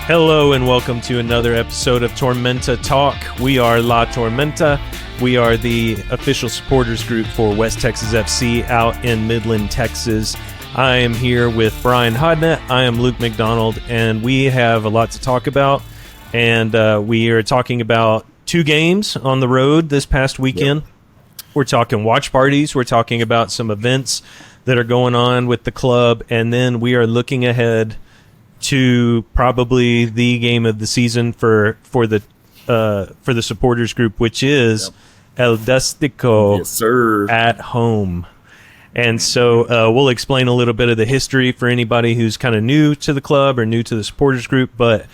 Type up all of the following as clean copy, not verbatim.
Hello and welcome to another episode of Tormenta Talk. We are La Tormenta. We are the official supporters group for West Texas FC out in Midland, Texas. I am here with Brian Hodnett. I am Luke McDonald, and we have a lot to talk about. And we are talking about two games on the road this past weekend. Yep. We're talking watch parties. We're talking about some events that are going on with the club. And then we are looking ahead to probably the game of the season for the supporters group, which is El Dustico at home. And so we'll explain a little bit of the history for anybody who's kind of new to the club or new to the supporters group. But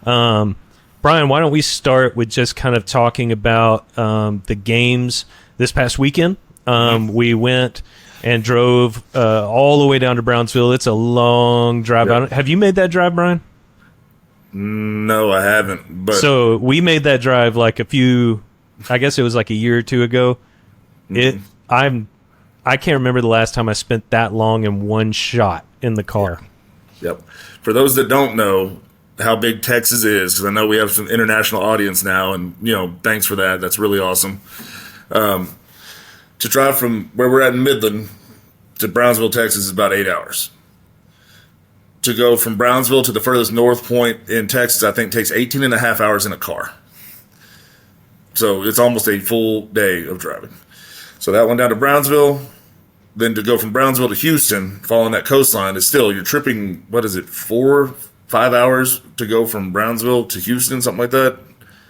Brian, why don't we start with just kind of talking about the games this past weekend? We went and drove all the way down to Brownsville. It's a long drive. Yep. Have you made that drive, Brian? No, I haven't. But so we made that drive like I guess it was like a year or two ago. I can't remember the last time I spent that long in one shot in the car. Yep. For those that don't know how big Texas is, because I know we have some international audience now, and thanks for that. That's really awesome. To drive from where we're at in Midland to Brownsville, Texas is about 8 hours. To go from Brownsville to the furthest north point in Texas, I think takes 18 and a half hours in a car. So it's almost a full day of driving. So that one down to Brownsville, then to go from Brownsville to Houston, following that coastline, is still, you're tripping, 4-5 hours to go from Brownsville to Houston, something like that.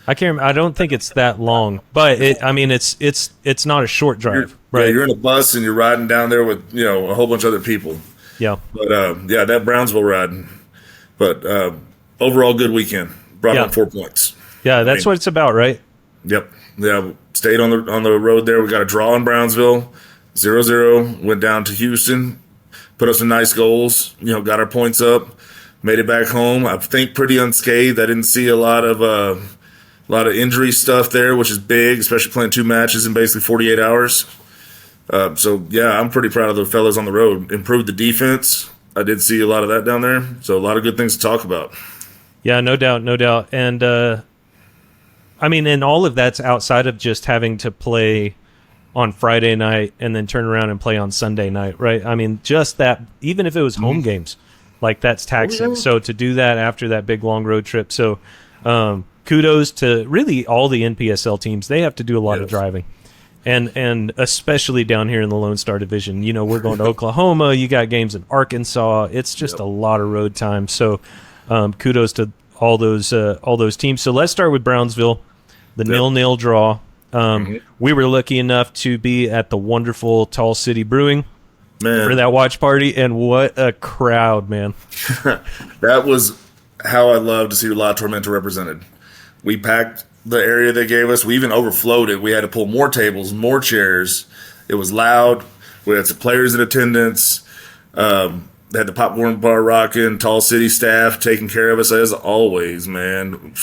I don't think it's that long, but it's not a short drive, right? Yeah, you're in a bus and you're riding down there with a whole bunch of other people. Yeah. But that Brownsville ride. But overall, good weekend. Brought home 4 points. Yeah, that's what it's about, right? Yep. Yeah, stayed on the road there. We got a draw in Brownsville, 0-0. Went down to Houston, put up some nice goals. Got our points up, made it back home. I think pretty unscathed. I didn't see a lot of injury stuff there, which is big, especially playing 2 matches in basically 48 hours. I'm pretty proud of the fellas on the road. Improved the defense. I did see a lot of that down there. So a lot of good things to talk about. Yeah, no doubt. And, and all of that's outside of just having to play on Friday night and then turn around and play on Sunday night, right? I mean, just that, even if it was home games, like that's taxing. So to do that after that big long road trip. So, kudos to really all the NPSL teams. They have to do a lot of driving, and especially down here in the Lone Star Division. We're going to Oklahoma. You got games in Arkansas. It's just a lot of road time. So kudos to all those teams. So let's start with Brownsville, the 0-0 draw. We were lucky enough to be at the wonderful Tall City Brewing for that watch party, and what a crowd, man. That was how I love to see La Tormenta represented. We packed the area they gave us. We even overflowed it. We had to pull more tables, more chairs. It was loud. We had some players in attendance. They had the popcorn bar rocking, Tall City staff taking care of us as always, man.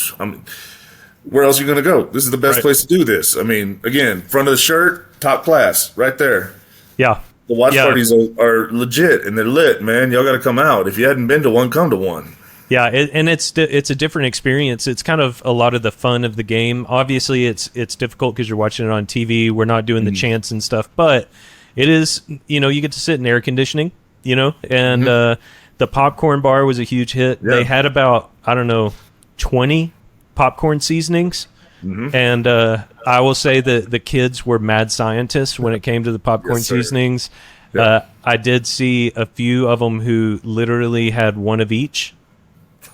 Where else are you going to go? This is the best place to do this. Again, front of the shirt, top class, right there. Yeah. The watch parties are legit, and they're lit, man. Y'all got to come out. If you hadn't been to one, come to one. Yeah, and it's a different experience. It's kind of a lot of the fun of the game. Obviously, it's difficult because you're watching it on TV. We're not doing the chants and stuff, but it is, you get to sit in air conditioning, and the popcorn bar was a huge hit. Yeah. They had about, 20 popcorn seasonings, and I will say that the kids were mad scientists when it came to the popcorn seasonings. Yeah. I did see a few of them who literally had one of each.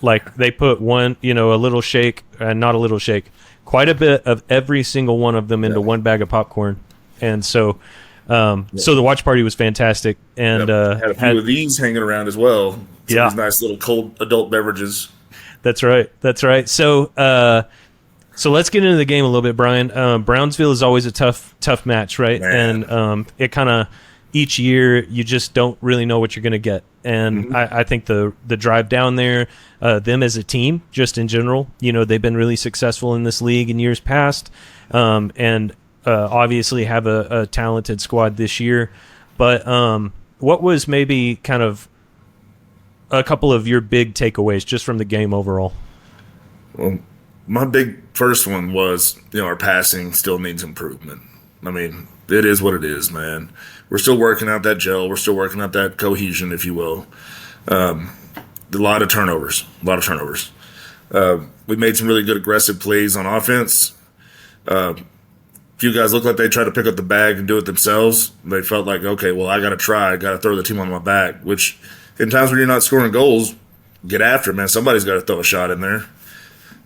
Like they put one, a little shake, not a little shake, quite a bit of every single one of them into one bag of popcorn. And so so the watch party was fantastic. And had a few of these hanging around as well. These nice little cold adult beverages. That's right. So let's get into the game a little bit, Brian. Brownsville is always a tough match, right? Man. And it kind of each year you just don't really know what you're going to get. And I think the drive down there, them as a team, just in general, they've been really successful in this league in years past, and obviously have a talented squad this year. But what was maybe kind of a couple of your big takeaways just from the game overall? Well, my big first one was, our passing still needs improvement. I mean, it is what it is, man. We're still working out that gel. We're still working out that cohesion, if you will. A lot of turnovers. We made some really good aggressive plays on offense. A few guys looked like they tried to pick up the bag and do it themselves. They felt like, okay, well, I got to try. I got to throw the team on my back, which in times when you're not scoring goals, get after it, man. Somebody's got to throw a shot in there.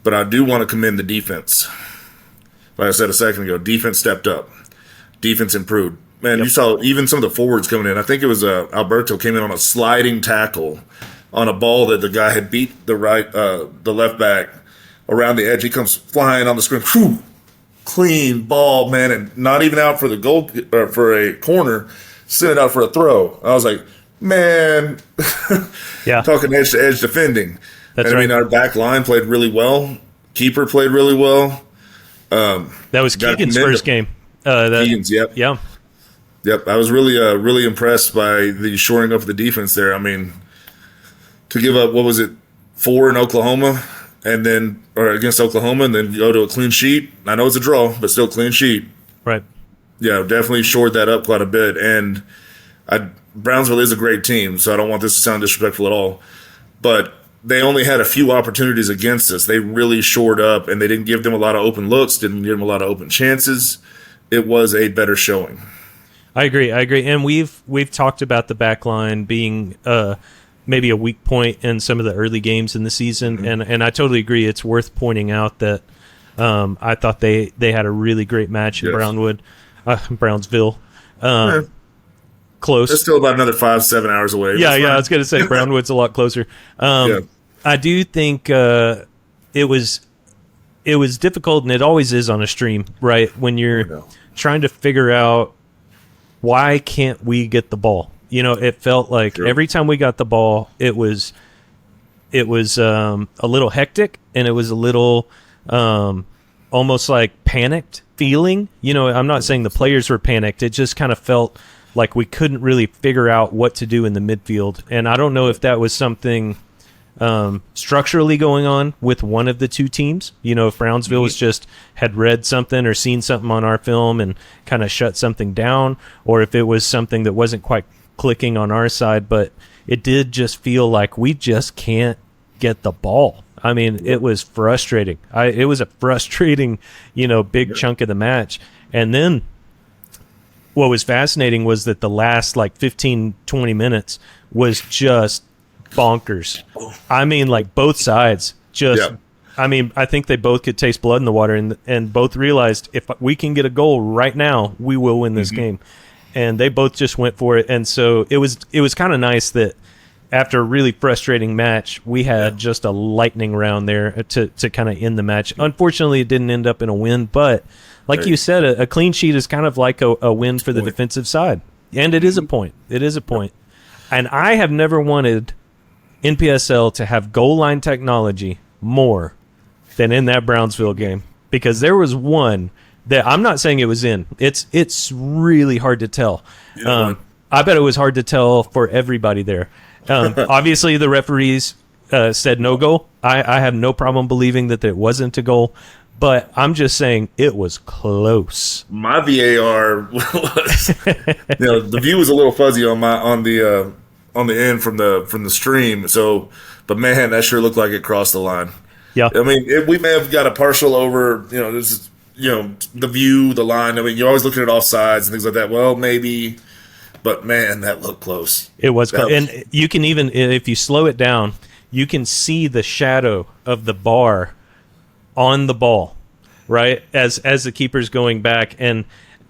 But I do want to commend the defense. Like I said a second ago, defense stepped up. Defense improved. Man, You saw even some of the forwards coming in. I think it was Alberto came in on a sliding tackle on a ball that the guy had beat the left back around the edge. He comes flying on the screen. Whew, clean ball, man, and not even out for the goal or for a corner, sent it out for a throw. I was like, man, talking edge to edge defending. That's right. right. I mean, our back line played really well. Keeper played really well. That was Keegan's first game. Keegan's, yep. Yeah. Yep, I was really impressed by the shoring up of the defense there. I mean, to give up, 4 in Oklahoma, or against Oklahoma, and then go to a clean sheet. I know it's a draw, but still clean sheet. Right. Yeah, definitely shored that up quite a bit. And Brownsville is a great team, so I don't want this to sound disrespectful at all. But they only had a few opportunities against us. They really shored up, and they didn't give them a lot of open looks, didn't give them a lot of open chances. It was a better showing. I agree, and we've talked about the back line being maybe a weak point in some of the early games in the season, and I totally agree. It's worth pointing out that I thought they had a really great match in Brownsville. Close. It's still about another 5-7 hours away. Yeah. I was going to say Brownwood's a lot closer. I do think it was difficult, and it always is on a stream, right? When you're trying to figure out why can't we get the ball. It felt like every time we got the ball, it was a little hectic, and it was a little almost like panicked feeling. I'm not saying the players were panicked. It just kind of felt like we couldn't really figure out what to do in the midfield. And I don't know if that was something structurally going on with one of the two teams. If Brownsville was just had read something or seen something on our film and kind of shut something down, or if it was something that wasn't quite clicking on our side. But it did just feel like we just can't get the ball. I mean, it was frustrating. It was a frustrating, big chunk of the match. And then what was fascinating was that the last 15, 20 minutes was just bonkers. I mean, both sides I think they both could taste blood in the water, and both realized if we can get a goal right now, we will win this game. And they both just went for it. And so it was kind of nice that after a really frustrating match, we had just a lightning round there to kind of end the match. Unfortunately, it didn't end up in a win, but you said, a clean sheet is kind of like a win for the defensive side. And it is a point. And I have never wanted NPSL to have goal line technology more than in that Brownsville game, because there was one that I'm not saying it was in. It's really hard to tell. I bet it was hard to tell for everybody there. Obviously, the referees said no goal. I have no problem believing that it wasn't a goal, but I'm just saying it was close. My VAR was, the view was a little fuzzy on the end from the stream. So, but man, that sure looked like it crossed the line. Yeah, I mean, we may have got a partial over. This is the view, the line. I mean, you're always looking at offsides and things like that. Well, maybe, but man, that looked close. It was close. And you can even, if you slow it down, you can see the shadow of the bar on the ball, right? As the keeper's going back, and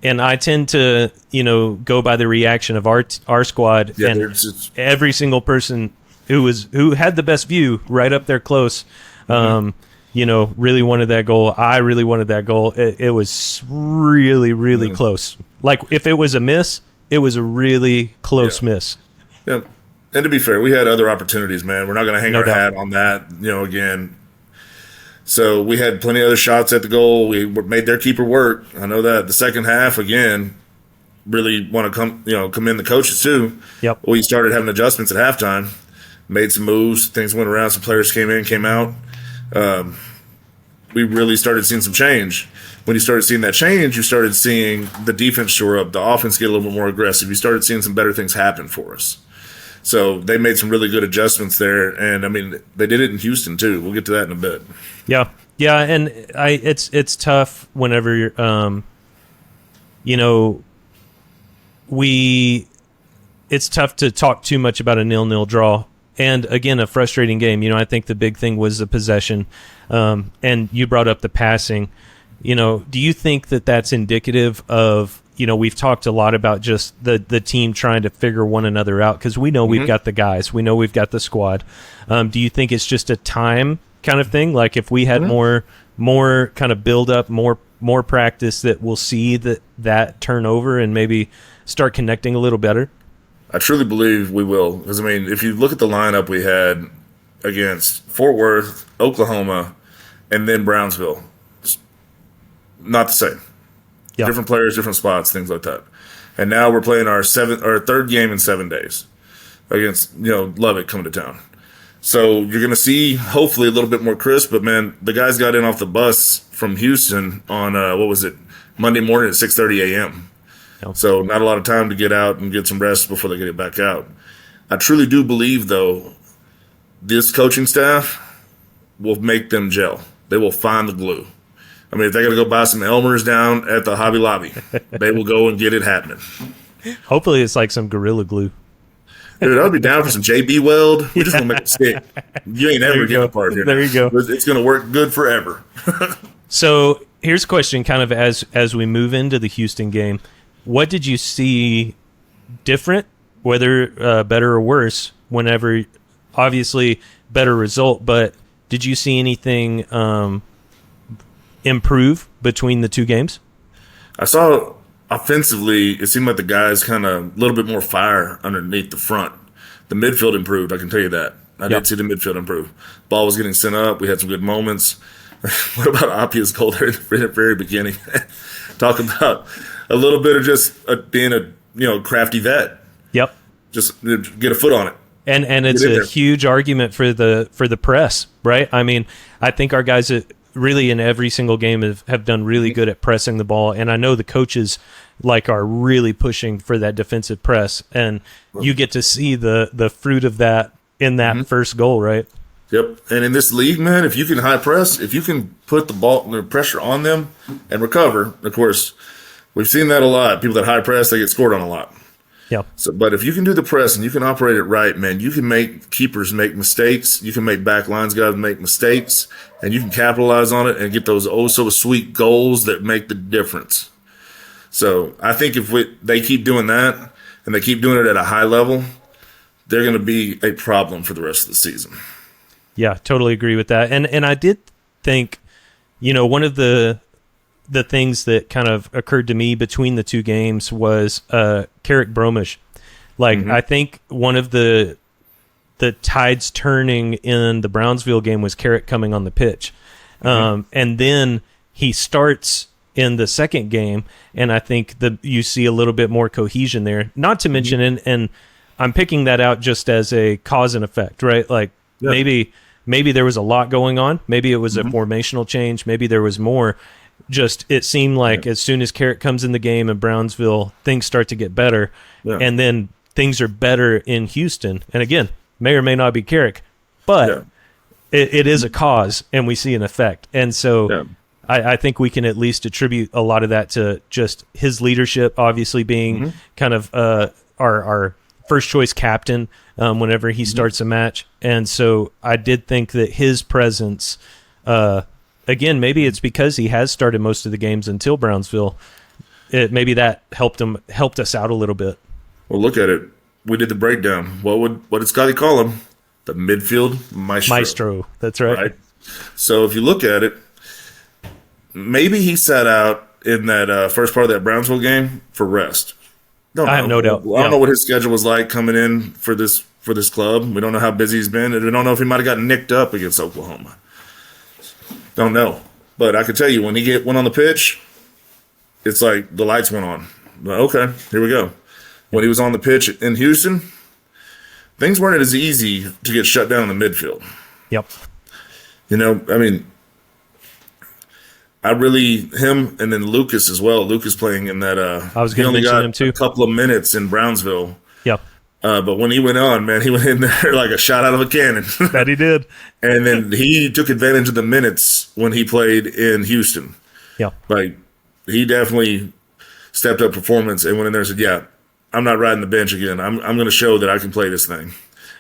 I tend to go by the reaction of our squad, and every single person who had the best view right up there close, really wanted that goal. I really wanted that goal. It was really, really close. If it was a miss, it was a really close miss. Yeah. And to be fair, we had other opportunities, man. We're not going to hang our hat on that, again. So we had plenty of other shots at the goal. We made their keeper work. I know that. The second half, again, really want to commend the coaches too. Yep. We started having adjustments at halftime, made some moves. Things went around. Some players came in, came out. we really started seeing some change. When you started seeing that change, you started seeing the defense shore up, the offense get a little bit more aggressive. You started seeing some better things happen for us. So they made some really good adjustments there, and I mean they did it in Houston too. We'll get to that in a bit. Yeah, and it's tough whenever you're, it's tough to talk too much about a 0-0 draw. And again, a frustrating game. I think the big thing was the possession, and you brought up the passing. Do you think that that's indicative of? We've talked a lot about just the team trying to figure one another out because we know we've got the guys, we know we've got the squad. Do you think it's just a time kind of thing? Like if we had more kind of build up, more practice, that we'll see that turnover and maybe start connecting a little better? I truly believe we will. Because, I mean, if you look at the lineup we had against Fort Worth, Oklahoma, and then Brownsville, it's not the same. Yep. Different players, different spots, things like that. And now we're playing our third game in 7 days against, Lubbock coming to town. So you're going to see, hopefully, a little bit more crisp. But, man, the guys got in off the bus from Houston on, Monday morning at 6:30 a.m., so not a lot of time to get out and get some rest before they get it back out. I truly do believe, though, this coaching staff will make them gel. They will find the glue. I mean, if they got to go buy some Elmer's down at the Hobby Lobby, they will go and get it happening. Hopefully it's like some Gorilla Glue. Dude, I'll be down for some JB Weld. We just want to make it stick. You ain't ever getting apart here. There you go. It's going to work good forever. So here's a question kind of as we move into the Houston game. What did you see different, whether better or worse, whenever, obviously, better result, but did you see anything improve between the two games? I saw offensively, it seemed like the guys kind of a little bit more fire underneath the front. The midfield improved, I can tell you that. I did see the midfield improve. Ball was getting sent up. We had some good moments. What about Appia's goal there at the very beginning? Talk about a little bit of just being a crafty vet. Yep. Just get a foot on it. And it's a huge argument for the press, right? I mean, I think our guys really in every single game have done really good at pressing the ball, and I know the coaches are really pushing for that defensive press, and you get to see the fruit of that in that first goal, right? Yep. And in this league, man, if you can high press, if you can put the pressure on them and recover, of course, we've seen that a lot. People that high press, they get scored on a lot. Yeah. So, but if you can do the press and you can operate it right, man, you can make keepers make mistakes. You can make back lines guys make mistakes, and you can capitalize on it and get those so sweet goals that make the difference. So I think if they keep doing that and they keep doing it at a high level, they're going to be a problem for the rest of the season. Yeah, totally agree with that. And I did think, one of the things that kind of occurred to me between the two games was Carrick Bromish. I think one of the tides turning in the Brownsville game was Carrick coming on the pitch. And then he starts in the second game, and I think you see a little bit more cohesion there. Not to mention, and I'm picking that out just as a cause and effect, right? Maybe there was a lot going on. Maybe it was a formational change. Maybe there was more. Just it seemed like as soon as Carrick comes in the game in Brownsville, things start to get better. Yeah. And then things are better in Houston. And again, may or may not be Carrick, but it is a cause, and we see an effect. And so I think we can at least attribute a lot of that to just his leadership, obviously being kind of our first choice captain whenever he starts a match. And so I did think that his presence, again, maybe it's because he has started most of the games until Brownsville. Maybe that helped us out a little bit. Well, look at it. We did the breakdown. What did Scotty call him? The midfield maestro. Maestro. That's right. So if you look at it, maybe he sat out in that first part of that Brownsville game for rest. I have no doubt. I don't know what his schedule was like coming in for this club. We don't know how busy he's been, and we don't know if he might have gotten nicked up against Oklahoma. Don't know. But I can tell you, when he went on the pitch, it's like the lights went on. Okay, here we go. When he was on the pitch in Houston, things weren't as easy to get shut down in the midfield. Yep. I mean, him and then Lucas as well. Lucas playing in that. I was going to mention him too. A couple of minutes in Brownsville. Yep. But when he went on, man, he went in there like a shot out of a cannon. That he did. And then he took advantage of the minutes when he played in Houston. Yeah. Like, he definitely stepped up performance and went in there and said, yeah, I'm not riding the bench again. I'm going to show that I can play this thing.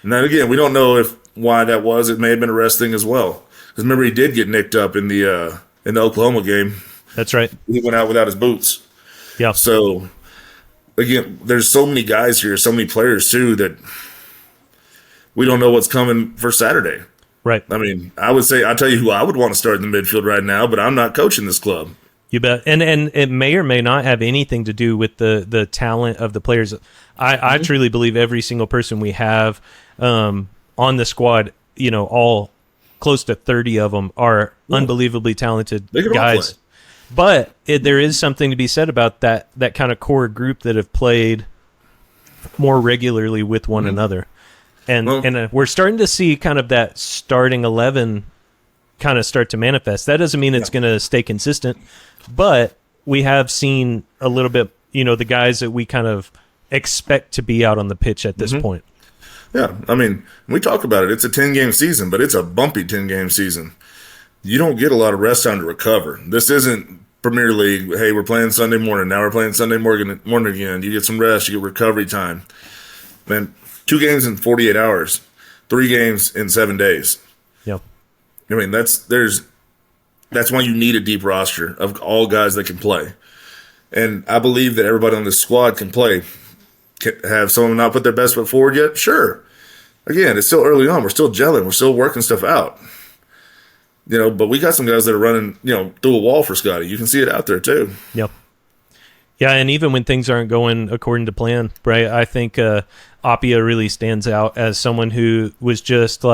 And then again, we don't know why that was. It may have been a rest thing as well. Because remember, he did get nicked up in the Oklahoma game. That's right. He went out without his boots. Yeah. So, again, there's so many guys here, so many players too, that we don't know what's coming for Saturday. Right. I mean, I'll tell you who I would want to start in the midfield right now, but I'm not coaching this club. You bet. And it may or may not have anything to do with the talent of the players. I truly believe every single person we have on the squad, all close to 30 of them are unbelievably talented guys. But there is something to be said about that kind of core group that have played more regularly with one another. And we're starting to see kind of that starting 11 kind of start to manifest. That doesn't mean it's going to stay consistent, but we have seen a little bit, the guys that we kind of expect to be out on the pitch at this point. Yeah, I mean, we talk about it. It's a 10-game season, but it's a bumpy 10-game season. You don't get a lot of rest time to recover. This isn't Premier League. Hey, we're playing Sunday morning. Now we're playing Sunday morning again. You get some rest. You get recovery time. Man, 2 games in 48 hours, 3 games in 7 days. Yep. I mean, that's why you need a deep roster of all guys that can play. And I believe that everybody on this squad can play. Have someone not put their best foot forward yet? Sure. Again, it's still early on. We're still gelling. We're still working stuff out. But we got some guys that are running, through a wall for Scotty. You can see it out there too. Yep. Yeah, and even when things aren't going according to plan, right? I think Appia really stands out as someone who was just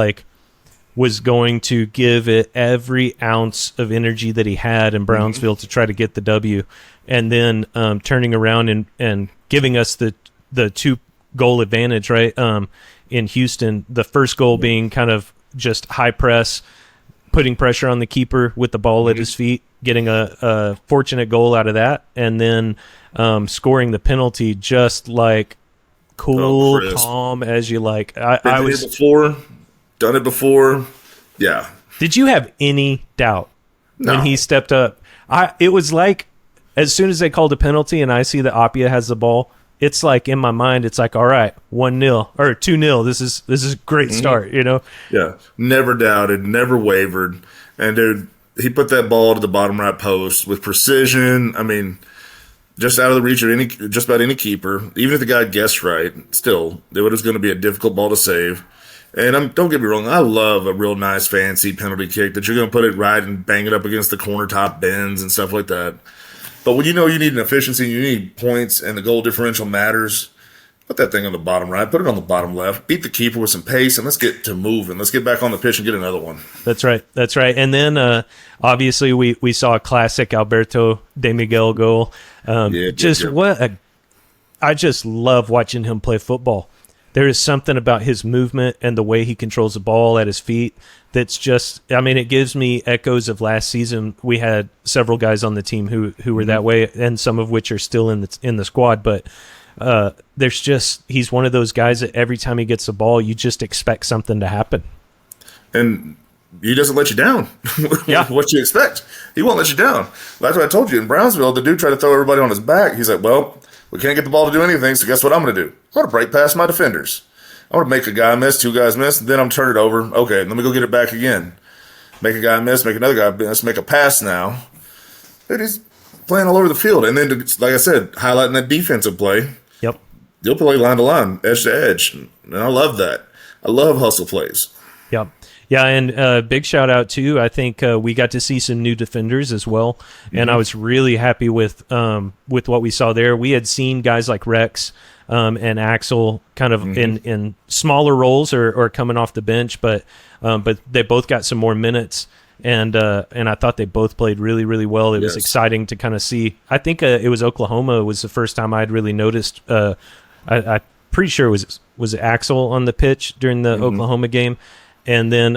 was going to give it every ounce of energy that he had in Brownsville to try to get the W, and then turning around and giving us the 2-goal advantage, right? In Houston, the first goal being kind of just high press, putting pressure on the keeper with the ball at his feet, getting a fortunate goal out of that, and then scoring the penalty just cool, calm as you like. I was done it before. Yeah. Did you have any doubt when he stepped up? It was as soon as they called a penalty and I see that Appia has the ball, it's in my mind, it's all right, 1-0 or 2-0. This is a great start, Yeah. Never doubted, never wavered. And dude, he put that ball to the bottom right post with precision. I mean, just out of the reach of just about any keeper. Even if the guy guessed right, still, it was going to be a difficult ball to save. And don't get me wrong, I love a real nice, fancy penalty kick that you're going to put it right and bang it up against the corner top bends and stuff like that. But when you need an efficiency, you need points, and the goal differential matters, put that thing on the bottom right, put it on the bottom left, beat the keeper with some pace, and let's get to moving. Let's get back on the pitch and get another one. That's right. And then, obviously, we saw a classic Alberto De Miguel goal. I just love watching him play football. There is something about his movement and the way he controls the ball at his feet that's just, it gives me echoes of last season. We had several guys on the team who were that way, and some of which are still in the squad, but he's one of those guys that every time he gets the ball, you just expect something to happen. And he doesn't let you down. Yeah. What you expect. He won't let you down. That's what I told you. In Brownsville, the dude tried to throw everybody on his back. He's like, well, we can't get the ball to do anything, so guess what I'm going to do? I'm going to break past my defenders. I'm going to make a guy miss, 2 guys miss, then I'm turn it over. Okay, let me go get it back again. Make a guy miss, make another guy miss, make a pass now. Dude, he's playing all over the field. And then, like I said, highlighting that defensive play. Yep. You'll play line to line, edge to edge. And I love that. I love hustle plays. Yep. Yeah, and big shout out too. I think we got to see some new defenders as well, and I was really happy with what we saw there. We had seen guys like Rex and Axel kind of in smaller roles or coming off the bench, but they both got some more minutes, and I thought they both played really, really well. It was exciting to kind of see. I think it was Oklahoma was the first time I'd really noticed. I'm pretty sure it was Axel on the pitch during the Oklahoma game. And then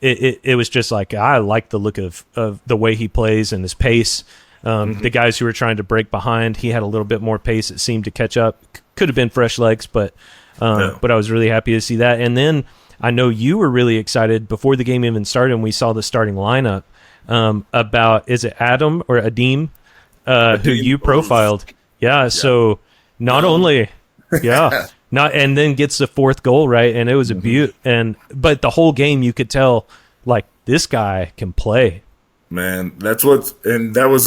it was just like, I like the look of the way he plays and his pace. The guys who were trying to break behind, he had a little bit more pace. It seemed to catch up. Could have been fresh legs, but I was really happy to see that. And then I know you were really excited before the game even started and we saw the starting lineup about, is it Adam or Adim, who you profiled? Yeah, so not only, and then gets the fourth goal, right? And it was a beaut. But the whole game you could tell, like, this guy can play. Man, that was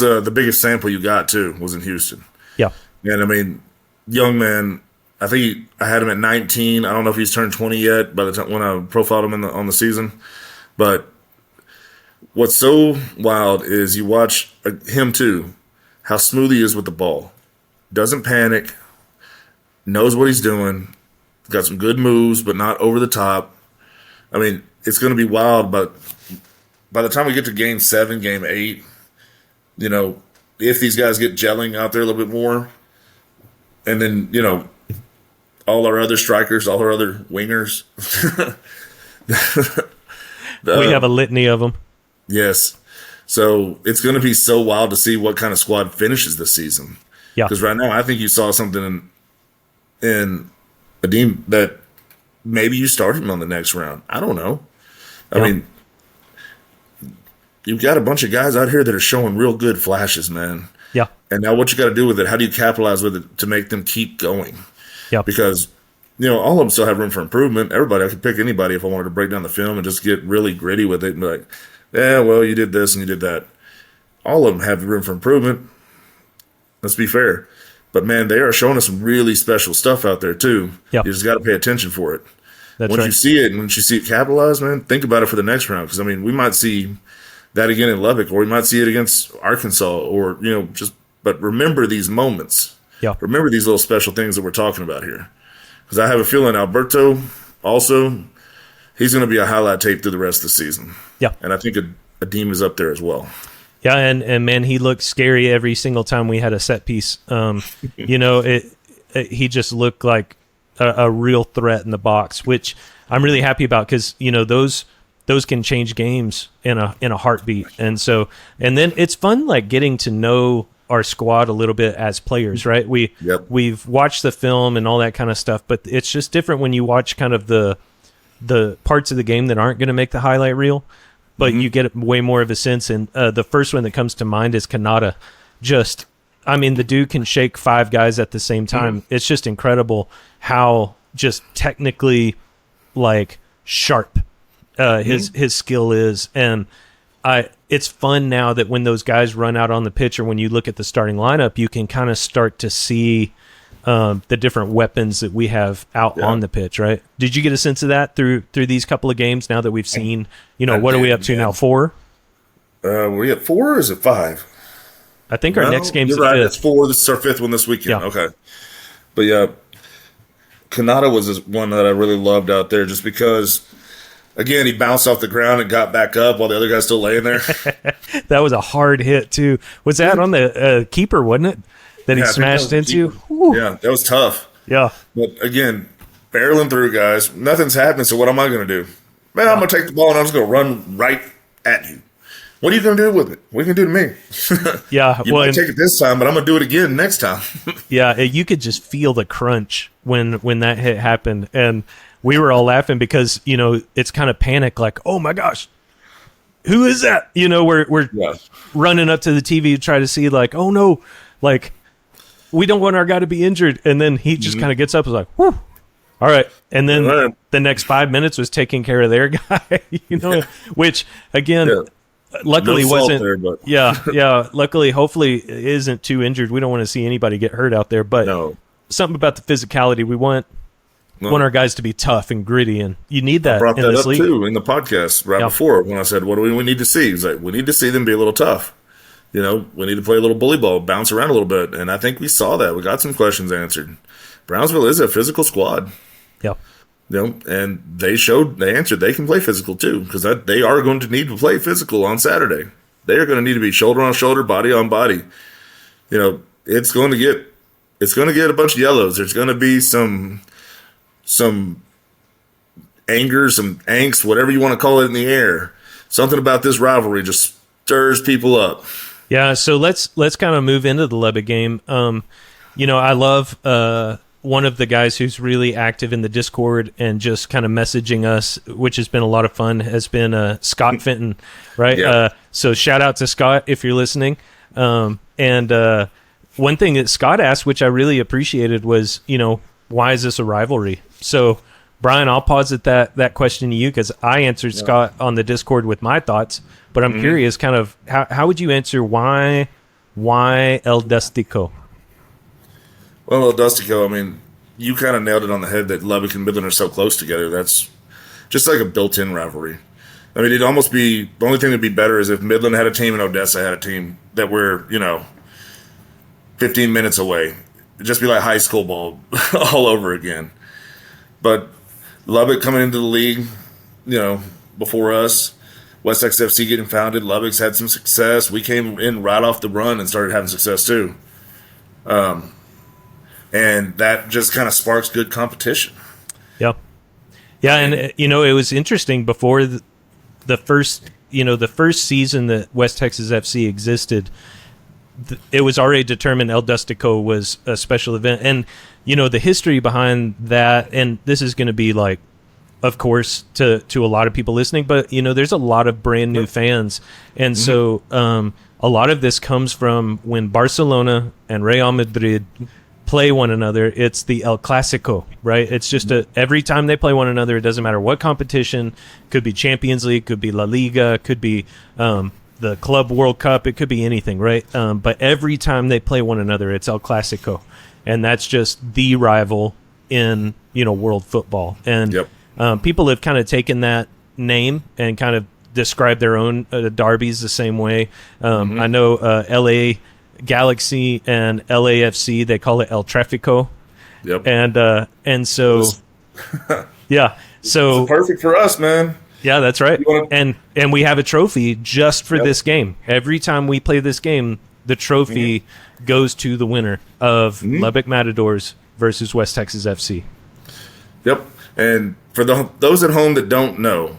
the biggest sample you got too, was in Houston. Yeah. And I mean, young man, I think I had him at 19. I don't know if he's turned 20 yet by the time when I profiled him on the season. But what's so wild is you watch him too, how smooth he is with the ball. Doesn't panic, knows what he's doing, got some good moves, but not over the top. I mean, it's going to be wild, but by the time we get to game 7, game 8, you know, if these guys get gelling out there a little bit more, and then, you know, all our other strikers, all our other wingers. We have a litany of them. Yes. So it's going to be so wild to see what kind of squad finishes this season. Yeah. Because right now I think you saw something in Adim that maybe you started him on the next round. I don't know. I mean, you've got a bunch of guys out here that are showing real good flashes, man. Yeah. And now what you got to do with it, how do you capitalize with it to make them keep going? Yeah. Because, you know, all of them still have room for improvement. Everybody, I could pick anybody if I wanted to break down the film and just get really gritty with it and be like, yeah, well, you did this and you did that. All of them have room for improvement. Let's be fair. But, man, they are showing us some really special stuff out there, too. Yeah. You just got to pay attention for it. That's Once right. you see it and once you see it capitalized, man, think about it for the next round. Because, I mean, we might see that again in Lubbock, or we might see it against Arkansas, or, you know, but remember these moments. Yeah. Remember these little special things that we're talking about here. Because I have a feeling Alberto also, he's going to be a highlight tape through the rest of the season. Yeah. And I think Adim is up there as well. Yeah, and man, he looked scary every single time we had a set piece. You know, he just looked like a real threat in the box, which I'm really happy about because, you know, those can change games in a heartbeat. And then it's fun, like, getting to know our squad a little bit as players, right? We've watched the film and all that kind of stuff, but it's just different when you watch kind of the parts of the game that aren't going to make the highlight reel, but you get way more of a sense. And the first one that comes to mind is Kanata. The dude can shake 5 guys at the same time. It's just incredible how just technically, like, sharp his skill is. And it's fun now that when those guys run out on the pitch or when you look at the starting lineup, you can kind of start to see the different weapons that we have out on the pitch, right? Did you get a sense of that through these couple of games now that we've seen, you know, what are we up to now, 4? Were we at 4 or is it 5? I think our next game's you're right, 5th. it's 4. This is our 5th one this weekend. Yeah. Okay. But yeah, Kanata was one that I really loved out there just because, again, he bounced off the ground and got back up while the other guy's still laying there. That was a hard hit, too. Was that on the keeper, wasn't it? That he smashed into? Yeah, that was tough. Yeah. But again, barreling through, guys. Nothing's happening, so what am I going to do? Man, I'm going to take the ball and I'm just going to run right at you. What are you going to do with it? What are you going to do to me? Yeah. You might take it this time, but I'm going to do it again next time. Yeah, you could just feel the crunch when that hit happened. And we were all laughing because, you know, it's kind of panic, like, oh my gosh, who is that? You know, we're running up to the TV to try to see, like, oh no, like, we don't want our guy to be injured. And then he just kind of gets up and is like, whew, all right. And then the next 5 minutes was taking care of their guy, you know, which, again, luckily wasn't there, but luckily, hopefully isn't too injured. We don't want to see anybody get hurt out there, but something about the physicality. We want our guys to be tough and gritty, and you need that. I brought in that this up league. too in the podcast before when I said, what do we need to see? He's like, we need to see them be a little tough. You know, we need to play a little bully ball, bounce around a little bit, and I think we saw that. We got some questions answered. Brownsville is a physical squad. Yeah. You know, and they answered they can play physical too, because they are going to need to play physical on Saturday. They are going to need to be shoulder on shoulder, body on body. You know, it's going to get a bunch of yellows. There's going to be some anger, some angst, whatever you want to call it, in the air. Something about this rivalry just stirs people up. Yeah, so let's kind of move into the Lubbock game. I love one of the guys who's really active in the Discord and just kind of messaging us, which has been a lot of fun, has been Scott Fenton, right? Yeah. So shout out to Scott if you're listening. And one thing that Scott asked, which I really appreciated, was, why is this a rivalry? So, Brian, I'll posit that question to you because I answered Scott on the Discord with my thoughts, but I'm curious, kind of, how would you answer why El Dustico? Well, El Dustico, I mean, you kind of nailed it on the head that Lubbock and Midland are so close together. That's just like a built-in rivalry. I mean, it'd almost be, the only thing that'd be better is if Midland had a team and Odessa had a team that were, 15 minutes away. It'd just be like high school ball all over again. But Lubbock coming into the league, before us, West Texas FC getting founded, Lubbock's had some success. We came in right off the run and started having success too. And that just kind of sparks good competition. Yep. Yeah, and it was interesting before the first season that West Texas FC existed. It was already determined El Dustico was a special event, and the history behind that. And this is going to be like, of course, to a lot of people listening, but there's a lot of brand new fans, and so a lot of this comes from when Barcelona and Real Madrid play one another. It's the El Clasico, right? It's just every time they play one another, it doesn't matter what competition. Could be Champions League, could be La Liga, could be the Club World Cup. It could be anything, right? But every time they play one another, it's El Clasico, and that's just the rival in world football. And people have kind of taken that name and kind of described their own derbies the same way. I know LA Galaxy and LAFC, they call it El Tráfico. Yep. And so yeah, so it's perfect for us, man. Yeah, that's right. And we have a trophy just for this game. Every time we play this game, the trophy goes to the winner of Lubbock Matadors versus West Texas FC. Yep. And for those at home that don't know,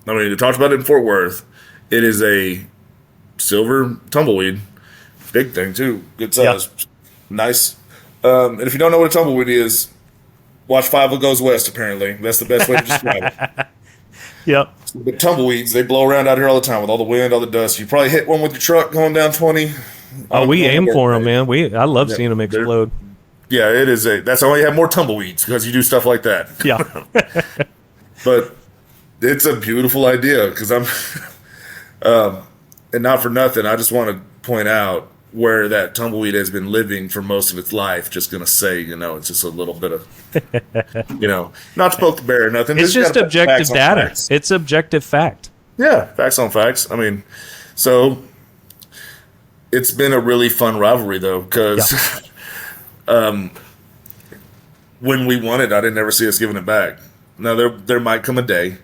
I mean, we talked about it in Fort Worth. It is a silver tumbleweed. Big thing, too. Good size. Yep. Nice. And if you don't know what a tumbleweed is, watch Five Goes West, apparently. That's the best way to describe it. Yep. The tumbleweeds, they blow around out here all the time with all the wind, all the dust. You probably hit one with your truck going down 20. Oh, we aim for them, man. I love seeing them explode. Yeah, it is that's why you have more tumbleweeds, because you do stuff like that. Yeah. But it's a beautiful idea, because I'm and not for nothing, I just want to point out where that tumbleweed has been living for most of its life. Just going to say, it's just a little bit of, not to poke the bear or nothing. It's just objective data. It's objective fact. Yeah, facts on facts. I mean, so it's been a really fun rivalry, though, because when we won it, I didn't ever see us giving it back. Now, there might come a day,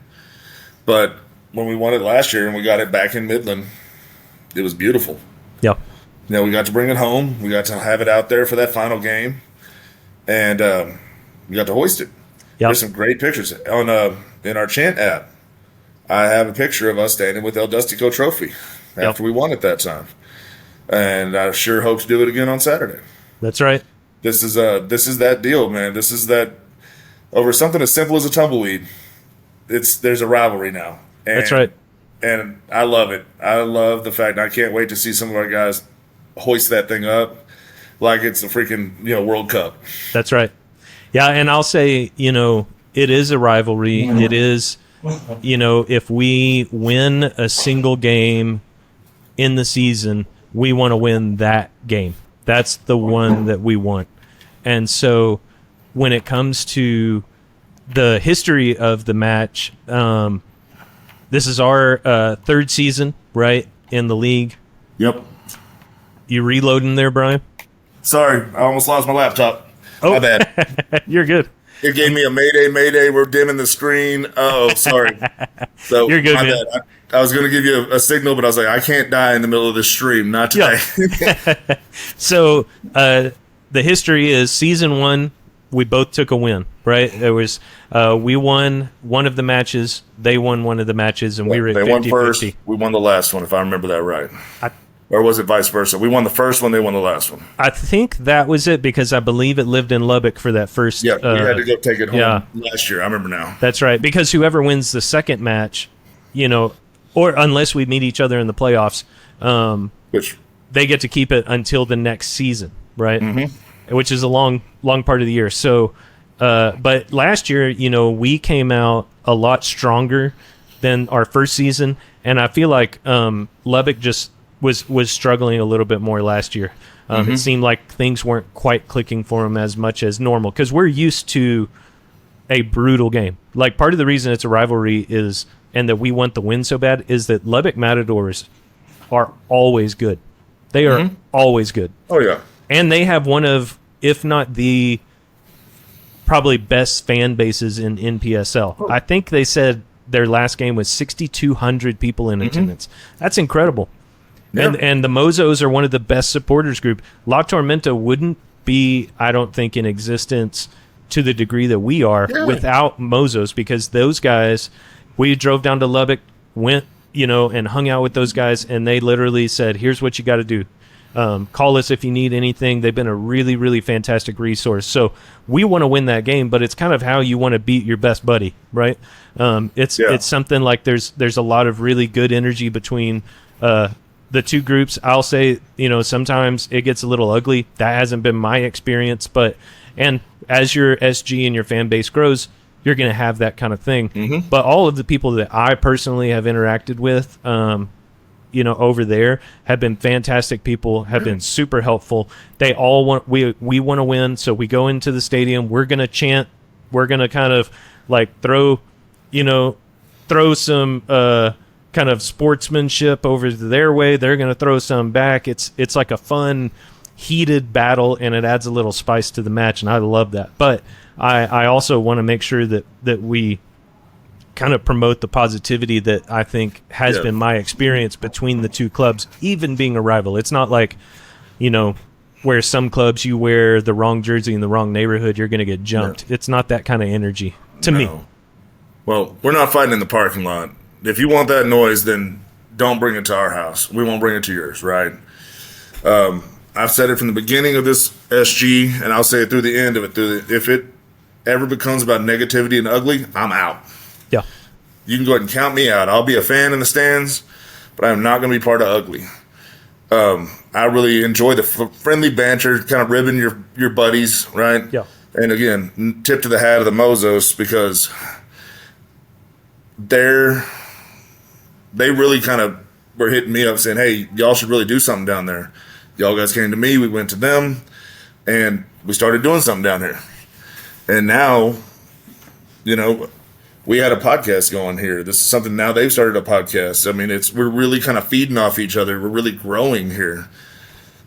but when we won it last year and we got it back in Midland, it was beautiful. Yep. We got to bring it home. We got to have it out there for that final game, and we got to hoist it. Yep. There's some great pictures on in our chant app. I have a picture of us standing with El Dustico trophy after we won it that time, and I sure hope to do it again on Saturday. That's right. This is that deal, man. This is that over something as simple as a tumbleweed. There's a rivalry now. And, that's right. And I love it. I love the fact. I can't wait to see some of our guys hoist that thing up like it's a freaking World Cup. That's right. Yeah, and I'll say it is a rivalry. It is if we win a single game in the season, we want to win that game. That's the one that we want. And so when it comes to the history of the match, this is our third season, right, in the league. Yep. You reloading there, Brian? Sorry, I almost lost my laptop. Oh. My bad. You're good. It gave me a mayday, we're dimming the screen. Oh, sorry. So you're good, man. Bad. I was going to give you a signal, but I was like, I can't die in the middle of this stream. Not today. Yeah. So the history is season 1, we both took a win, right? There was we won one of the matches, they won one of the matches, and we were at 50-50. They won first, we won the last one, if I remember that right. Or was it vice versa? We won the first one, they won the last one. I think that was it, because I believe it lived in Lubbock for that first. Yeah, we had to go take it home last year. I remember now. That's right, because whoever wins the second match, or unless we meet each other in the playoffs, which they get to keep it until the next season, right? Mm-hmm. Which is a long part of the year. So, but last year, we came out a lot stronger than our first season, and I feel like Lubbock just was struggling a little bit more last year. It seemed like things weren't quite clicking for them as much as normal, because we're used to a brutal game. Like, part of the reason it's a rivalry is, and that we want the win so bad, is that Lubbock Matadors are always good. They are always good. Oh, yeah. And they have one of, if not the probably best fan bases in NPSL. I think they said their last game was 6,200 people in attendance. That's incredible. Yeah. And the Mozos are one of the best supporters group. La Tormenta wouldn't be, I don't think, in existence to the degree that we are without Mozos, because those guys, we drove down to Lubbock, went, and hung out with those guys, and they literally said, here's what you got to do. Call us if you need anything. They've been a really, really fantastic resource. So we want to win that game, but it's kind of how you want to beat your best buddy, right? It's something like there's a lot of really good energy between the two groups. I'll say, sometimes it gets a little ugly. That hasn't been my experience, and as your SG and your fan base grows, you're going to have that kind of thing. But all of the people that I personally have interacted with, over there, have been fantastic people, have been super helpful. They all want, we want to win. So we go into the stadium, we're going to chant, we're going to kind of like throw some, kind of sportsmanship over their way. They're going to throw some back. It's like a fun, heated battle, and it adds a little spice to the match, and I love that. But I also want to make sure that we kind of promote the positivity that I think has been my experience between the two clubs, even being a rival. It's not like, where some clubs you wear the wrong jersey in the wrong neighborhood, you're going to get jumped. It's not that kind of energy to me. Well, we're not fighting in the parking lot. If you want that noise, then don't bring it to our house. We won't bring it to yours, right? I've said it from the beginning of this SG, and I'll say it through the end of it. If it ever becomes about negativity and ugly, I'm out. Yeah. You can go ahead and count me out. I'll be a fan in the stands, but I'm not going to be part of ugly. I really enjoy the friendly banter, kind of ribbing your buddies, right? Yeah. And again, tip to the hat of the Mozos, because they really kind of were hitting me up saying, hey, y'all should really do something down there. Y'all guys came to me, we went to them, and we started doing something down here. And now, we had a podcast going here. This is something, now they've started a podcast. I mean, we're really kind of feeding off each other. We're really growing here.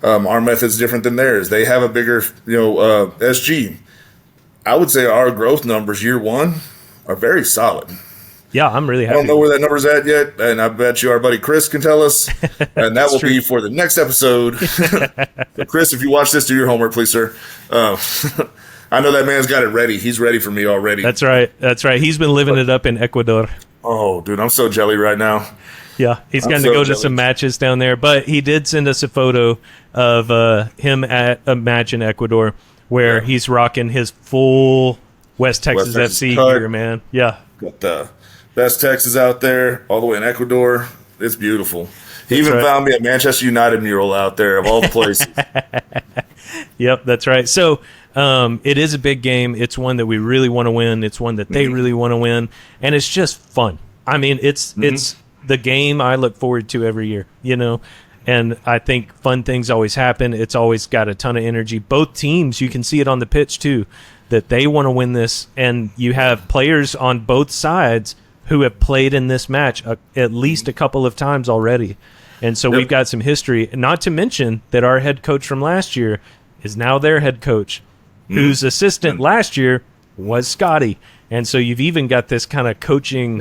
Our method's different than theirs. They have a bigger, SG. I would say our growth numbers year one are very solid. Yeah, I'm really happy. I don't know where that number's at yet, and I bet you our buddy Chris can tell us, and that will be for the next episode. So Chris, if you watch this, do your homework, please, sir. I know that man's got it ready. He's ready for me already. That's right. He's been living it up in Ecuador. Oh, dude, I'm so jelly right now. Yeah, he's going to go to some matches down there, but he did send us a photo of him at a match in Ecuador where he's rocking his full West Texas FC gear, man. Yeah. Got the best Texas out there, all the way in Ecuador. It's beautiful. He even found me a Manchester United mural out there, of all places. Yep, that's right. So it is a big game. It's one that we really want to win. It's one that they really want to win, and it's just fun. I mean, it's the game I look forward to every year, and I think fun things always happen. It's always got a ton of energy. Both teams, you can see it on the pitch too, that they want to win this, and you have players on both sides who have played in this match at least a couple of times already. And so we've got some history, not to mention that our head coach from last year is now their head coach, whose assistant last year was Scotty. And so you've even got this kind of coaching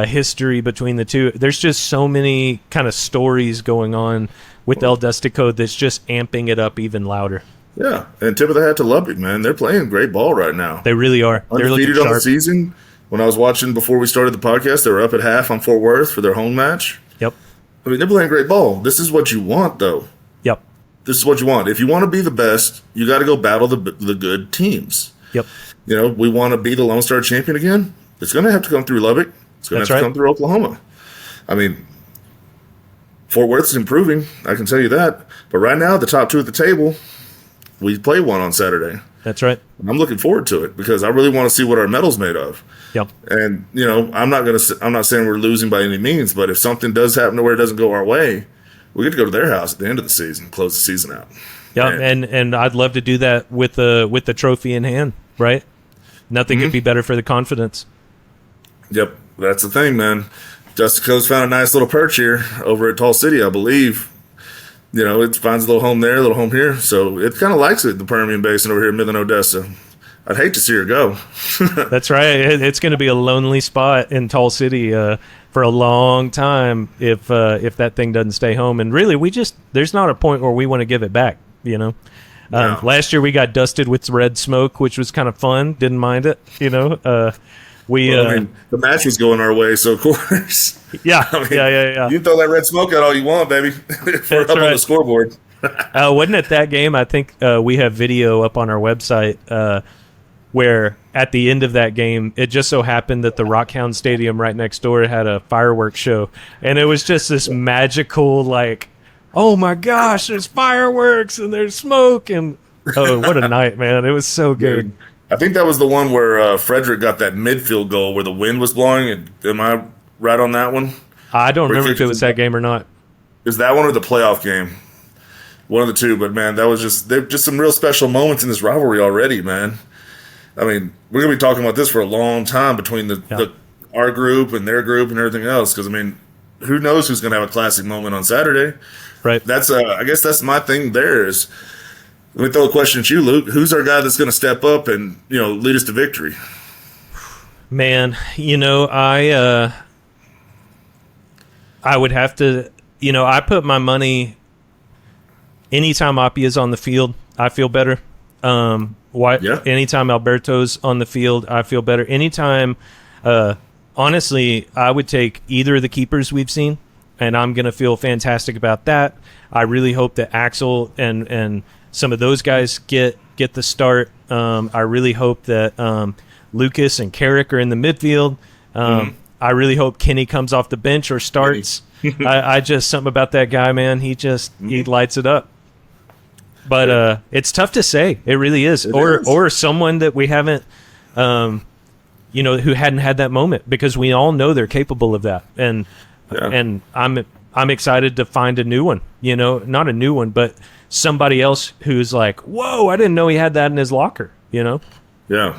history between the two. There's just so many kind of stories going on with El Dustico that's just amping it up even louder. Yeah, and tip of the hat to Lubbock, man. They're playing great ball right now. They really are. They're looking Undefeated on the sharp. season. When I was watching before we started the podcast, they were up at half on Fort Worth for their home match. Yep. I mean, they're playing great ball. This is what you want, though. Yep. This is what you want. If you want to be the best, you got to go battle the good teams. Yep. You know, we want to be the Lone Star champion again. It's going to have to come through Lubbock. It's going to have to come through Oklahoma. I mean, Fort Worth's improving. I can tell you that. But right now, the top two at the table, we play one on Saturday. That's right. And I'm looking forward to it because I really want to see what our medal's made of. Yep. And you know, I'm not saying we're losing by any means, but if something does happen to where it doesn't go our way, we get to go to their house at the end of the season, close the season out. Yeah, and I'd love to do that with the trophy in hand, right? Nothing could be better for the confidence. Yep, that's the thing, man. Dustico's found a nice little perch here over at Tall City, I believe. You know, it finds a little home there, a little home here. So it kind of likes it, the Permian Basin over here in Midland, Odessa. I'd hate to see her go. That's right. It's going to be a lonely spot in Tall City for a long time if that thing doesn't stay home. And really, there's not a point where we want to give it back, you know. No. Last year we got dusted with red smoke, which was kind of fun. Didn't mind it, you know. I mean, the match was going our way, so of course. Yeah, I mean, yeah. You can throw that red smoke out all you want, baby. For up on the scoreboard. Wasn't it that game? I think we have video up on our website where at the end of that game, it just so happened that the Rockhound Stadium right next door had a fireworks show, and it was just this magical, like, oh my gosh, there's fireworks and there's smoke, and oh, what a night, man! It was so good. I think that was the one where Frederick got that midfield goal where the wind was blowing. Am I right on that one? I don't remember if it was that game or not. Is that one or the playoff game? One of the two, but man, that was just some real special moments in this rivalry already, man. I mean, we're gonna be talking about this for a long time between our group and their group and everything else. Because I mean, who knows who's gonna have a classic moment on Saturday? Right. That's I guess that's my thing. There is. Let me throw a question at you, Luke. Who's our guy that's gonna step up and lead us to victory? Man, I would have to. I put my money. Anytime Appia's on the field, I feel better. Anytime Alberto's on the field, I feel better. Anytime, honestly, I would take either of the keepers we've seen, and I'm going to feel fantastic about that. I really hope that Axel and some of those guys get the start. I really hope that Lucas and Carrick are in the midfield. I really hope Kenny comes off the bench or starts. I just, something about that guy, man, he lights it up. But it's tough to say. It really is. Or someone that we haven't, who hadn't had that moment, because we all know they're capable of that. And I'm excited to find a new one. Not a new one, but somebody else who's like, whoa, I didn't know he had that in his locker. Yeah.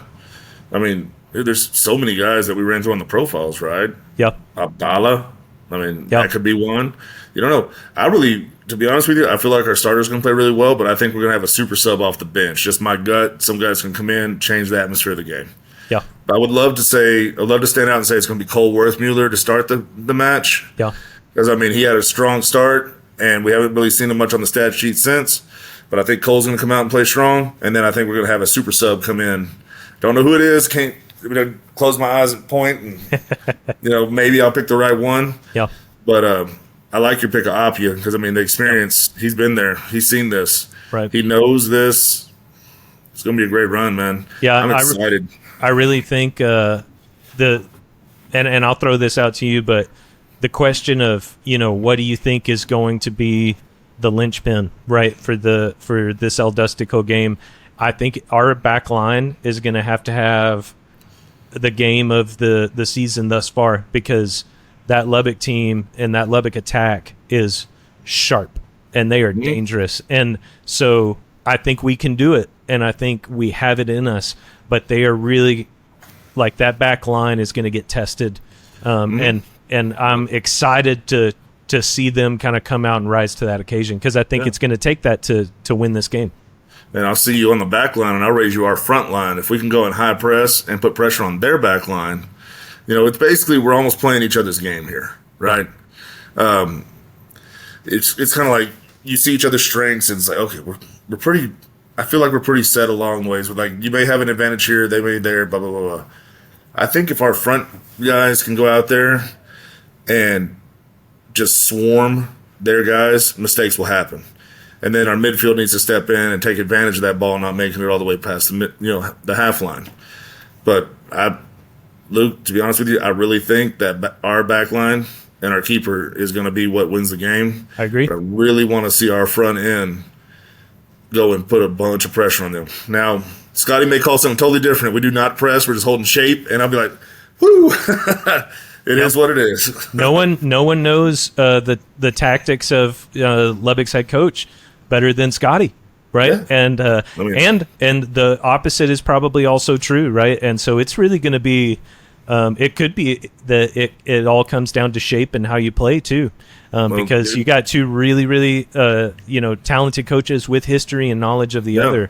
I mean, there's so many guys that we ran through on the profiles, right? Yeah. Abdallah. I mean, that could be one. You don't know. To be honest with you, I feel like our starter's going to play really well, but I think we're going to have a super sub off the bench. Just my gut. Some guys can come in, change the atmosphere of the game. Yeah. But I'd love to stand out and say it's going to be Cole Worthmuller to start the match. Yeah. Because, I mean, he had a strong start, and we haven't really seen him much on the stat sheet since. But I think Cole's going to come out and play strong, and then I think we're going to have a super sub come in. Don't know who it is. Can't close my eyes at point, and maybe I'll pick the right one. Yeah. But I like your pick of Appia because, I mean, the experience, he's been there. He's seen this. Right. He knows this. It's going to be a great run, man. Yeah, I'm excited. I really think and I'll throw this out to you, but the question of, what do you think is going to be the linchpin, right, for this El Dustico game? I think our back line is going to have the game of the season thus far, because that Lubbock team and that Lubbock attack is sharp and they are dangerous. And so I think we can do it, and I think we have it in us, but they are really, like, that back line is going to get tested. And I'm excited to see them kind of come out and rise to that occasion, because I think it's going to take that to win this game. And I'll see you on the back line, and I'll raise you our front line. If we can go in high press and put pressure on their back line, it's basically we're almost playing each other's game here, right? It's kind of like you see each other's strengths, and it's like, okay, we're pretty. I feel like we're pretty set a long ways. With like, you may have an advantage here, they may there, blah blah blah blah. I think if our front guys can go out there and just swarm their guys, mistakes will happen. And then our midfield needs to step in and take advantage of that ball, not making it all the way past the half line. But Luke, to be honest with you, I really think that our back line and our keeper is going to be what wins the game. I agree. But I really want to see our front end go and put a bunch of pressure on them. Now, Scotty may call something totally different. We do not press. We're just holding shape. And I'll be like, whoo. It is what it is. No one knows the tactics of Lubbock's head coach better than Scotty, right? Yeah. And and the opposite is probably also true, right? And so it's really going to be, it could be that it all comes down to shape and how you play too, because you got two really really talented coaches with history and knowledge of the other.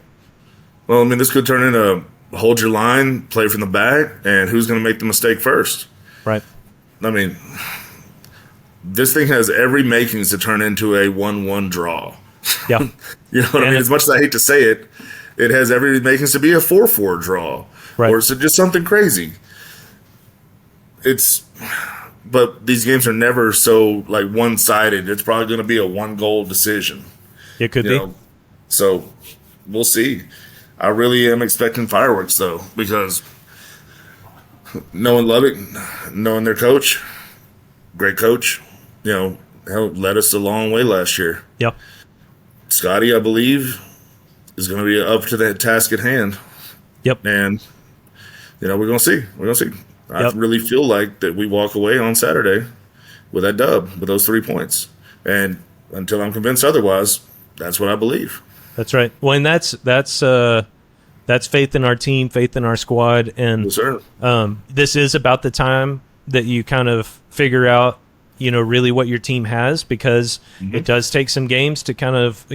Well, I mean, this could turn into hold your line, play from the back, and who's going to make the mistake first. Right. I mean, this thing has every makings to turn into a 1-1 draw. Yeah. You know what I mean? As much as I hate to say it, it has every makings to be a 4-4 draw. Right. Or it's just something crazy. But these games are never so like one-sided. It's probably going to be a 1-goal decision. It could be. So we'll see. I really am expecting fireworks though, because knowing Lubbock, knowing their coach, great coach, led us a long way last year. Yep. Scotty, I believe, is going to be up to that task at hand. Yep. And, we're going to see. We're going to see. I really feel like that we walk away on Saturday with that dub, with those 3 points. And until I'm convinced otherwise, that's what I believe. That's right. Well, and that's faith in our team, faith in our squad. And yes, sir. This is about the time that you kind of figure out, really what your team has, because it does take some games to kind of,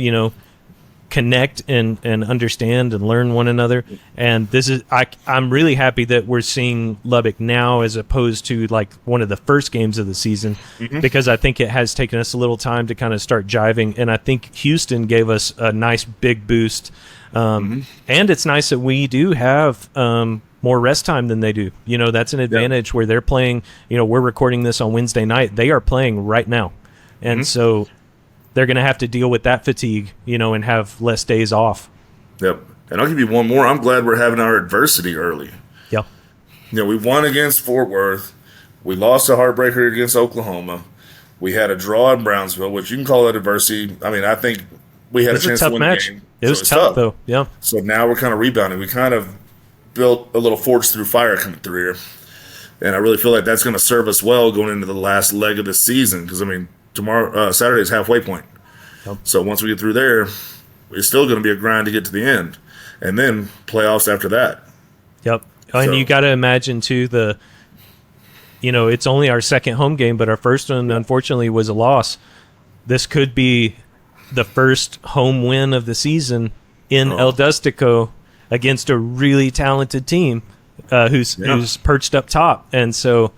connect and understand and learn one another. And this is, I'm really happy that we're seeing Lubbock now as opposed to like one of the first games of the season, because I think it has taken us a little time to kind of start jiving. And I think Houston gave us a nice big boost. And it's nice that we do have more rest time than they do. That's an advantage where they're playing, we're recording this on Wednesday night. They are playing right now. And so they're going to have to deal with that fatigue, and have less days off. Yep. And I'll give you one more. I'm glad we're having our adversity early. Yep. We won against Fort Worth. We lost a heartbreaker against Oklahoma. We had a draw in Brownsville, which you can call it adversity. I mean, I think we had a chance to win the game. It was tough, though. Yeah. So now we're kind of rebounding. We kind of built a little forge through fire coming through here. And I really feel like that's going to serve us well going into the last leg of the season. Because, Saturday is halfway point. Yep. So once we get through there, it's still going to be a grind to get to the end. And then playoffs after that. Yep. And you got to imagine, too, it's only our second home game, but our first one, unfortunately, was a loss. This could be the first home win of the season in El Dustico against a really talented team who's perched up top. And so,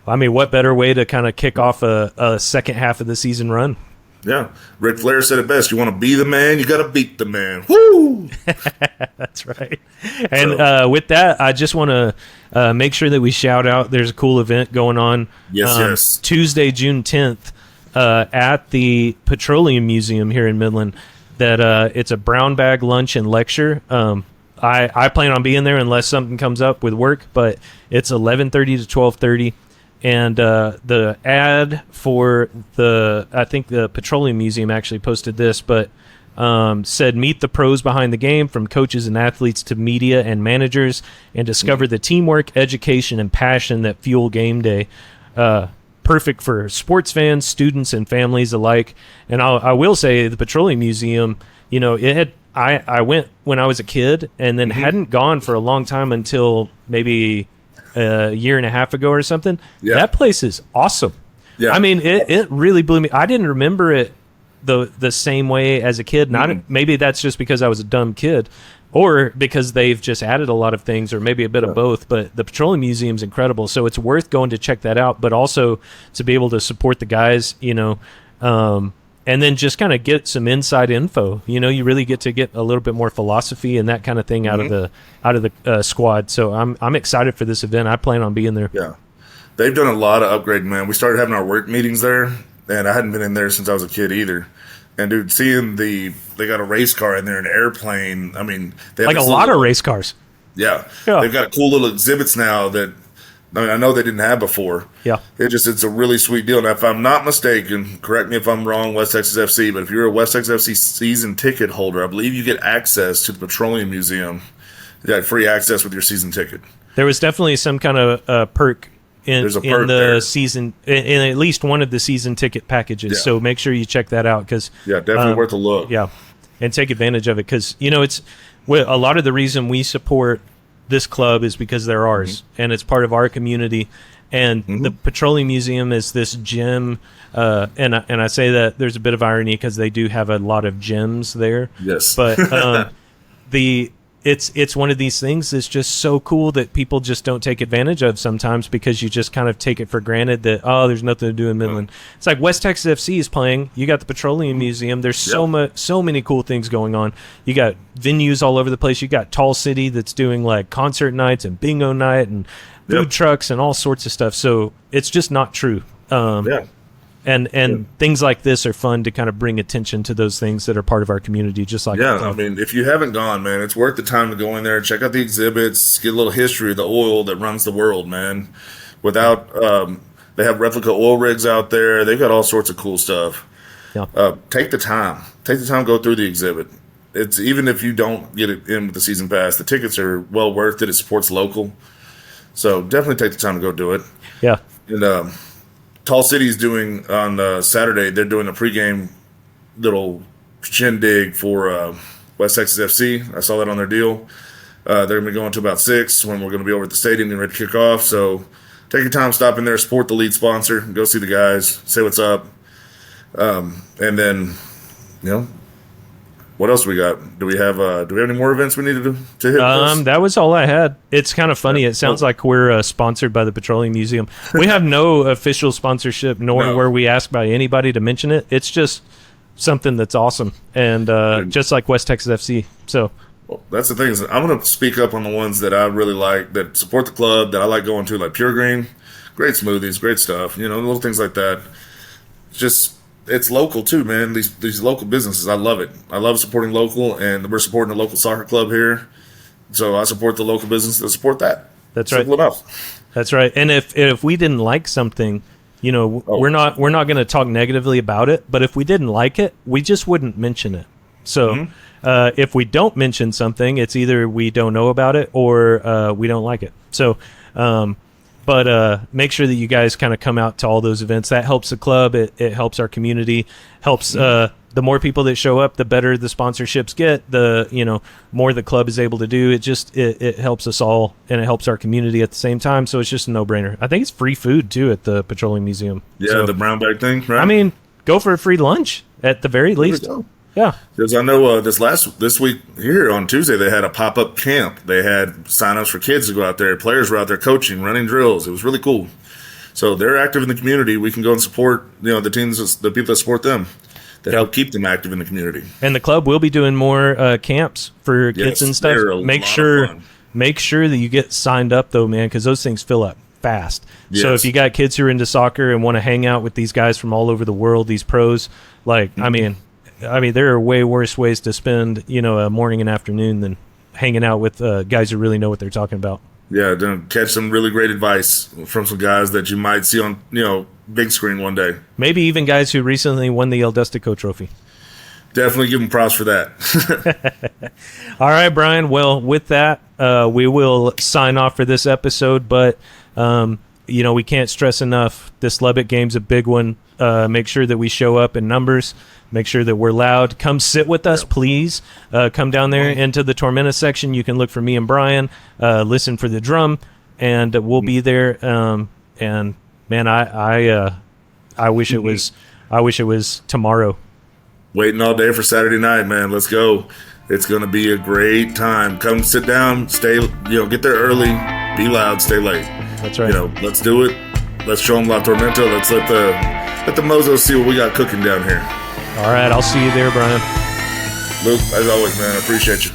what better way to kind of kick off a second half of the season run? Yeah. Ric Flair said it best. You want to be the man, you got to beat the man. Woo! That's right. And with that, I just want to make sure that we shout out, there's a cool event going on. Yes. Tuesday, June 10th, at the Petroleum Museum here in Midland. That it's a brown bag lunch and lecture. I plan on being there unless something comes up with work, but it's 11:30 to 12:30. And the ad for I think the Petroleum Museum actually posted this, but said, meet the pros behind the game, from coaches and athletes to media and managers, and discover the teamwork, education, and passion that fuel game day. Perfect for sports fans, students, and families alike. And I will say the Petroleum Museum, it had, I went when I was a kid and then hadn't gone for a long time until maybe a year and a half ago or something. Yeah. That place is awesome. Yeah. It really blew me. I didn't remember it the same way as a kid. Maybe that's just because I was a dumb kid, or because they've just added a lot of things, or maybe a bit of both. But the Petroleum Museum is incredible, so it's worth going to check that out. But also to be able to support the guys, and then just kind of get some inside info. You really get to get a little bit more philosophy and that kind of thing out of the squad. So I'm excited for this event. I plan on being there. Yeah, they've done a lot of upgrading, man. We started having our work meetings there, and I hadn't been in there since I was a kid either. And dude, seeing they got a race car in there, an airplane. I mean, they have like a lot of race cars. Yeah, they've got cool little exhibits now that I know they didn't have before. Yeah. It's a really sweet deal. Now, if I'm not mistaken, correct me if I'm wrong, West Texas FC, but if you're a West Texas FC season ticket holder, I believe you get access to the Petroleum Museum. You got free access with your season ticket. There was definitely some kind of perk in the season, in at least one of the season ticket packages. Yeah. So make sure you check that out. Definitely worth a look. Yeah, and take advantage of it because, it's a lot of the reason we support this club is because they're ours, and it's part of our community. And the Petroleum Museum is this gem, and I say that there's a bit of irony because they do have a lot of gems there. Yes, but it's one of these things that's just so cool that people just don't take advantage of sometimes because you just kind of take it for granted that there's nothing to do in Midland. It's like West Texas FC is playing. You got the Petroleum Museum. There's so many cool things going on. You got venues all over the place. You got Tall City that's doing like concert nights and bingo night and food trucks and all sorts of stuff. So it's just not true. And things like this are fun to kind of bring attention to those things that are part of our community, just like I mean, if you haven't gone, man, it's worth the time to go in there, check out the exhibits, get a little history of the oil that runs the world, man. Without they have replica oil rigs out there. They've got all sorts of cool stuff. Yeah. Take the time. Go through the exhibit. It's even if you don't get it in with the season pass, the tickets are well worth it. It supports local. So definitely take the time to go do it. Yeah. And Tall City's doing on Saturday. They're doing a pregame little shindig for West Texas FC. I saw that on their deal. They're going to be going to about 6 when we're going to be over at the stadium and ready to kick off. So take your time, stop in there, support the lead sponsor, go see the guys, say what's up, and then what else we got? Do we have any more events we needed to hit? That was all I had. It's kind of funny. It sounds like we're sponsored by the Petroleum Museum. We have no official sponsorship, nor were we asked by anybody to mention it. It's just something that's awesome, and just like West Texas FC. So that's the thing is I'm going to speak up on the ones that I really like, that support the club, that I like going to, like Pure Green. Great smoothies, great stuff. Little things like that. It's local too, man. These local businesses, I love it. I love supporting local, and we're supporting the local soccer club here. So I support the local business to support that. That's right. Simple enough. That's right. And if we didn't like something, we're not going to talk negatively about it. But if we didn't like it, we just wouldn't mention it. So if we don't mention something, it's either we don't know about it or we don't like it. So. But make sure that you guys kind of come out to all those events. That helps the club. It helps our community. Helps the more people that show up, the better the sponsorships get. The more the club is able to do. It helps us all, and it helps our community at the same time. So it's just a no-brainer. I think it's free food too at the Petroleum Museum. Yeah, so, the brown bag thing. Right? I mean, go for a free lunch at the very least. Yeah, because I know this week here on Tuesday they had a pop-up camp. They had sign-ups for kids to go out there. Players were out there coaching, running drills. It was really cool. So they're active in the community. We can go and support the teams, the people that support them, that help keep them active in the community. And the club will be doing more camps for kids and stuff. Make sure that you get signed up though, man, because those things fill up fast. Yes. So if you got kids who are into soccer and want to hang out with these guys from all over the world, these pros, I mean, there are way worse ways to spend, a morning and afternoon than hanging out with guys who really know what they're talking about. Yeah, then catch some really great advice from some guys that you might see on, big screen one day. Maybe even guys who recently won the Dustico trophy. Definitely give them props for that. All right, Brian. Well, with that, we will sign off for this episode, but we can't stress enough, this Lubbock game's a big one. Make sure that we show up in numbers. Make sure that we're loud. Come sit with us, please. Come down there into the Tormenta section. You can look for me and Brian. Listen for the drum, and we'll be there. And man, I wish it was. I wish it was tomorrow. Waiting all day for Saturday night, man. Let's go. It's gonna be a great time. Come sit down. Stay. Get there early. Be loud. Stay late. That's right. Let's do it. Let's show them La Tormenta. Let's let the mozos see what we got cooking down here. All right, I'll see you there, Brian. Luke, as always, man, I appreciate you.